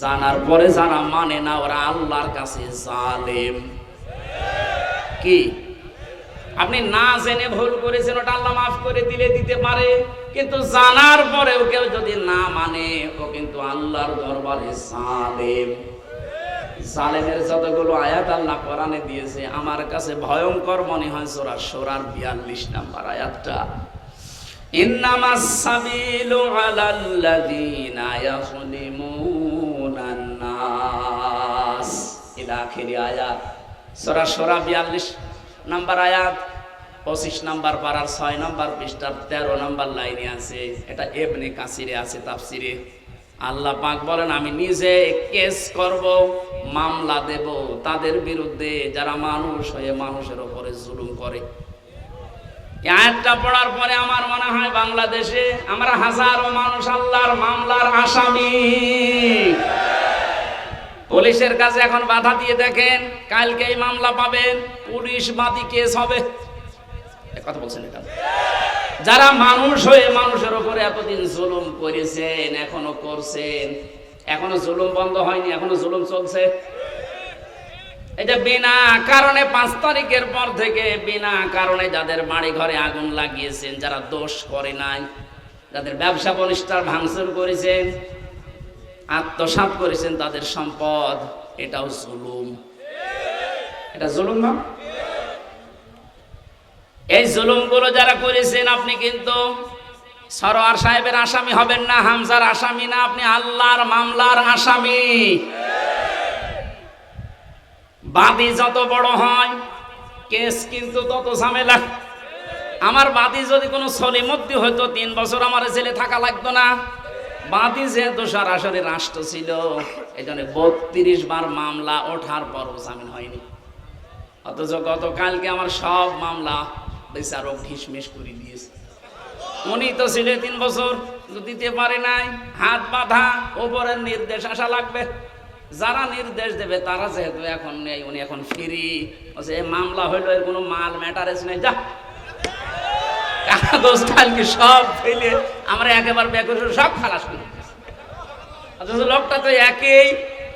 জানার পরে যারা মানে না ওরা আল্লাহর কাছে জালেম। কি আপনি না জেনে ভুল করেছেন, ওটা আল্লাহ মাফ করে দিতে পারে, কিন্তু জানার পরেও কেউ যদি না মানে ও কিন্তু আল্লাহর দরবারে জালেম। জালেমের যতগুলো আয়াত আল্লাহ কোরআনে দিয়েছে আমার কাছে ভয়ঙ্কর মনে হয় সূরা শূরার 42 নম্বর আয়াতটা, ইন্নামাস সাবিলু আলাল্লাযীনা ইয়াযলিমুনান নাস ইলা আখিরি আয়াত। সূরা শূরা 42 নম্বর আয়াত 25 নম্বর পারার 6 নম্বর পৃষ্ঠার 13 নম্বর লাইনে আছে। এটা ইবনে কাসিরে আছে তাফসিরে। আল্লাহ পাক বলেন আমি নিজে কেস করব, মামলা দেব তাদের বিরুদ্ধে যারা মানুষ হয়ে মানুষের উপরে জুলুম করে। এই আয়াতটা পড়ার পরে আমার মনে হয় বাংলাদেশে আমরা হাজারো মানুষ আল্লাহর মামলার আসামি। পুলিশের কাছে এখন বাধা দিয়ে দেখেন, কালকেই মামলা পাবেন, পুলিশ বাদী কেস হবে। কথা বলছেন এটা যারা মানুষ হয়ে মানুষের উপরে এতদিন জুলুম করেছেন, এখনো করছেন, এখনো জুলুম বন্ধ হয়নি, এখনো জুলুম চলছে। এটা বিনা কারণে 5 তারিখের পর থেকে বিনা কারণে যাদের বাড়ি ঘরে আগুন লাগিয়েছেন, যারা দোষ করে নাই, যাদের ব্যবসা প্রতিষ্ঠান ভাঙচুর করেছেন, আত্মসাৎ করেছেন তাদের সম্পদ, এটাও জুলুম। এটা জুলুম না? এই জুলুমগুলো যারা করেছেন আপনি কিন্তু সরোয়ার সাহেবের আসামি হবেন না, হামজার আসামি না, আপনি আল্লাহর মামলার আসামি। বাদী যত বড় হয় কেস কিন্তু তত ঝামেলা। আমার বাদী যদি কোনো সলিমুদ্দি হইতো 3 বছর আমার জেলে থাকা লাগতো না। বাদী যেহেতু সরাসরি রাষ্ট্র ছিল, এই জন্য 32 বার মামলা ওঠার পরও জামিন হয়নি। অথচ গতকালকে আমার সব মামলা বিচারক ঢিসমিস করে দিয়েছে। উনি তো ছিল 3 বছর, দিতে পারে নাই, হাত বাঁধা, ওপরের নির্দেশ আসা লাগবে। যারা নির্দেশ দেবে তারা যেহেতু এখন নেই, উনি এখন ফ্রি, মামলা হইলো, এর কোনো মাল ম্যাটারেজ নেই, যা কাগজ কালকে সব ফেলে আমরা একেবারে বেকর সব খালাস করি। অথচ লোকটা তো একই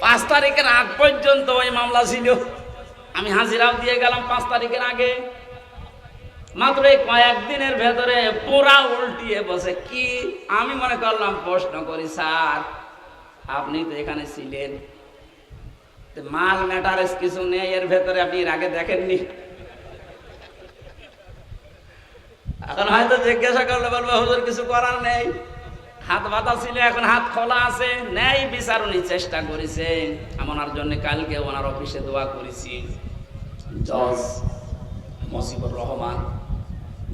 5 তারিখের আগ পর্যন্ত ওই মামলা ছিল। আমি হাজিরাও দিয়ে গেলাম 5 তারিখের আগে, মাত্র এই কয়েকদিনের ভেতরে পুরা উল্টিয়ে বসে। কি আমি মনে করলাম, প্রশ্ন করি, স্যার আপনি তো এখানে ছিলেন, মাল ম্যাটারেজ কিছু নেই এর ভেতরে, আপনি এর আগে দেখেননি? এখন হয়তো জিজ্ঞাসা করলে বলবো হুজুর কিছু করার নেই, হাত বাঁধা ছিল, এখন হাত খোলা আছে, নেই বিচার উনি চেষ্টা করেছেন। আমার জন্য কালকে ওনার অফিসে দোয়া করেছি। জজ মজিবুর রহমান,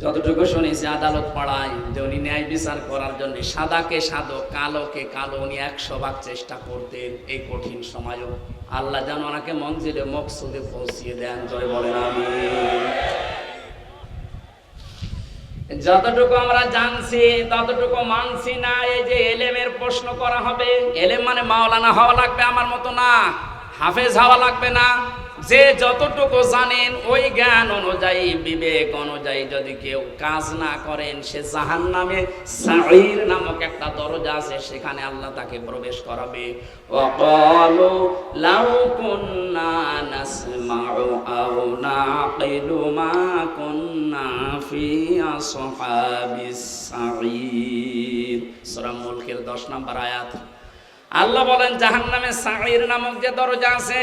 যতটুকু শুনেছি আদালত পাড়ায় যে উনি ন্যায় বিচার করার জন্য সাদাকে সাদো কালোকে কালো উনি 100 ভাগ চেষ্টা করতেন। এই কঠিন সময়ও আল্লাহ যেন ওনাকে মঞ্জিলে মকসুদে পৌঁছিয়ে দেন। জয় বলেন আমিন। যতটুকু আমরা জানছি ততটুকু মানছি না। এই যে এলেমের প্রশ্ন করা হবে, এলেম মানে মাওলানা হওয়া লাগবে আমার মতো না, হাফেজ হওয়া লাগবে না। যে যতটুকু জানেন ওই জ্ঞান অনুযায়ী, বিবেক অনুযায়ী যদি কেউ কাজ না করেন, সে জাহান্নামে সাঈর নামক একটা দরজা আছে, সেখানে আল্লাহ তাকে প্রবেশ করাবে। ওয়াকালু লাউ কুন্না নাসমাউ আও নাকিলু মা কুন্না ফি আসহাবিস সাঈর। সূরা মুলকের 10 নম্বর আয়াত। আল্লাহ বলেন জাহান্নামে সাঈর নামক যে দরজা আছে,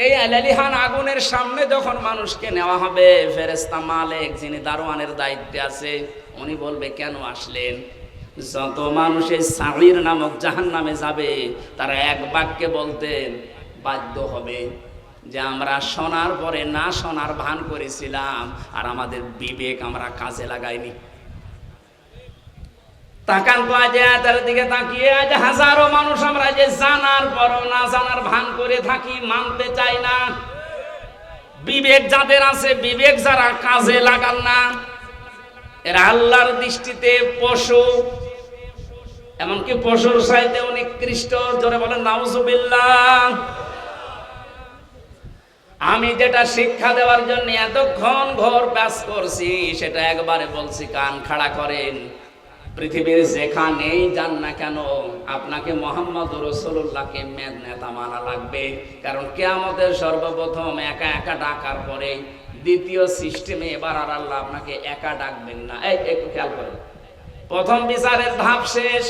এই আলালিহান আগুনের সামনে যখন মানুষকে নেওয়া হবে, ফেরেশতা মালিক যিনি দারোয়ানের দায়িত্বে আছে, উনি বলবে কেন আসলেন? যত মানুষ এই সাঈর নামক জাহান্নামে যাবে তারা এক বাক্যে বলতেন বাধ্য হবে যে আমরা শোনার পরে না শোনার ভান করেছিলাম, আর আমাদের বিবেক আমরা কাজে লাগাইনি। তাকান তো আজ তার দিকে তাকিয়ে, আজ হাজারো মানুষ আমরা যে জানার পরও না জানার ভান করে থাকি, মানতে চাই না। বিবেক যাদের আছে, বিবেক যারা কাজে লাগান না, এরা আল্লাহর দৃষ্টিতে পশু, এমনকি পশুর চাইতে নিকৃষ্ট। জোরে বলেন নাউজুবিল্লাহ। আমি যেটা শিক্ষা দেওয়ার জন্য এতক্ষণ ঘোর ব্যাস করছি, সেটা একবারে বলছি, কান খাড়া করেন। পৃথিবীর যেখানেই যান না কেন আপনাকে মোহাম্মদ রাসূলুল্লাহকে নেতা মানা লাগবে। কারণ কিয়ামতের সর্বপ্রথম একা একা ডাকার পরে দ্বিতীয় সিস্টেমে এবার আর আল্লাহ আপনাকে একা ডাকবেন না। এই একটু খেয়াল করেন, প্রথম বিচারের ধাপ শেষ,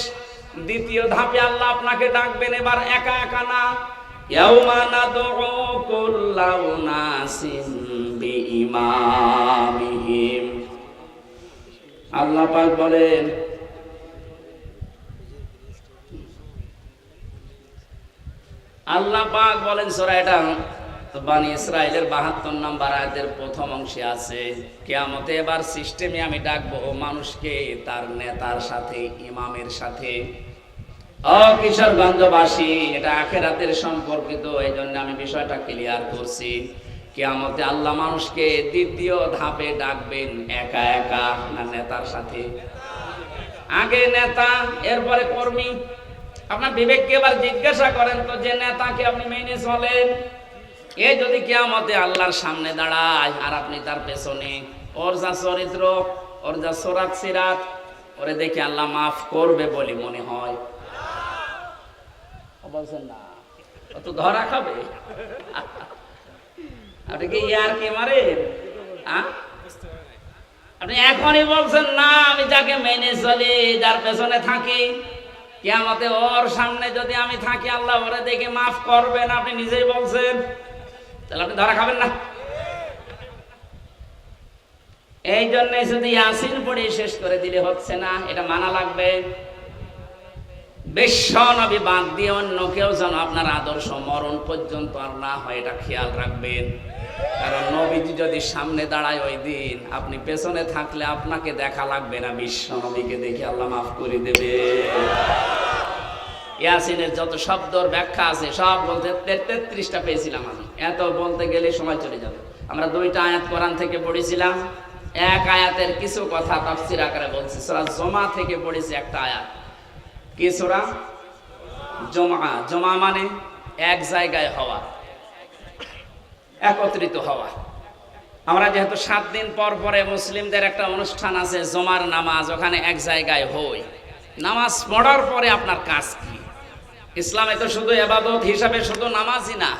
দ্বিতীয় ধাপে আল্লাহ আপনাকে ডাকবেন এবার একা একা না। ইয়াউমা নাদউ কুল্লা উনাসিন বিইমামিহিম, আল্লাহ পাক বলেন, আল্লাহ পাক বলেন সূরা এটা বানি ইসরাইলের 72 নম্বর আয়াতের প্রথম অংশে আছে, কিয়ামতে এবার সিস্টেমে আমি ডাকবো মানুষকে তার নেতার সাথে, ইমামের সাথে। ও কিশোরগঞ্জবাসী, এটা আখিরাতের সম্পর্কিত, এই জন্য আমি বিষয়টা ক্লিয়ার করছি। কিয়ামতে আল্লাহ মানুষকে দ্বিতীয় ধাপে ডাকবেন একা একা না নেতার সাথে? আগে নেতা, এরপরে কর্মী। আপনার বিবেককে এবার জিজ্ঞাসা করেন তো, যে নেতাকে আপনি মেনে চলেন, এ যদি কিয়ামতে আল্লাহর সামনে দাঁড়ায় আর আপনি তার পেছনে, ওর যা চরিত্র, ওর যা সোরাত সিরাত, ওরে দেখে আল্লাহ মাফ করবে বলে মনে হয়? বলছেন না, ও তো ধরা খাবে। আপনি কি ইয়ার কে মারেন? আপনি এখনই বলছেন না, আমি যাকে মেনে চলি, যার পেছনে থাকি, কিয়ামতে ওর সামনে যদি আমি থাকি আল্লাহ ওরে দেখে মাফ করবেন, আপনি নিজেই বলছেন, তাহলে আপনি ধরা খাবেন না। এই জন্য শুধু ইয়াসিন পড়ে শেষ করে দিলে হচ্ছে না, এটা মানা লাগবে। বিশ্ব নবী বাদ দিয়ে অন্য কেউ যেন আপনার আদর্শ মরণ পর্যন্ত আর না হয়, এটা খেয়াল রাখবেন। কারণ নবীজি যদি সামনে দাঁড়ায় ওই দিন, আপনি পেছনে থাকলে আপনাকে দেখা লাগবে না, বিশ্ব নবীকে দেখে আল্লাহ মাফ করে দেবে। ইয়াসিনের যত শব্দর ব্যাখ্যা আছে সব বলতে 33টা পেয়েছিলাম আমি, এত বলতে গেলে সময় চলে যাবে। আমরা 2টা আয়াত কোরআন থেকে পড়েছিলাম, এক আয়াতের কিছু কথা তাফসীর আকারে বলছি। সূরা জুমা থেকে পড়েছি একটা আয়াত। কি সূরা? জুমা। জুমা মানে এক জায়গায় হওয়া, একত্রিত হওয়া। আমরা যেহেতু 7 দিন পর পরে মুসলিমদের একটা অনুষ্ঠান আছে জুমার নামাজ, ওখানে এক জায়গায় হই। নামাজ পড়ার পরে আপনার কাজ কি? ইসলামে তো শুধু ইবাদত হিসাবে শুধু নামাজই না,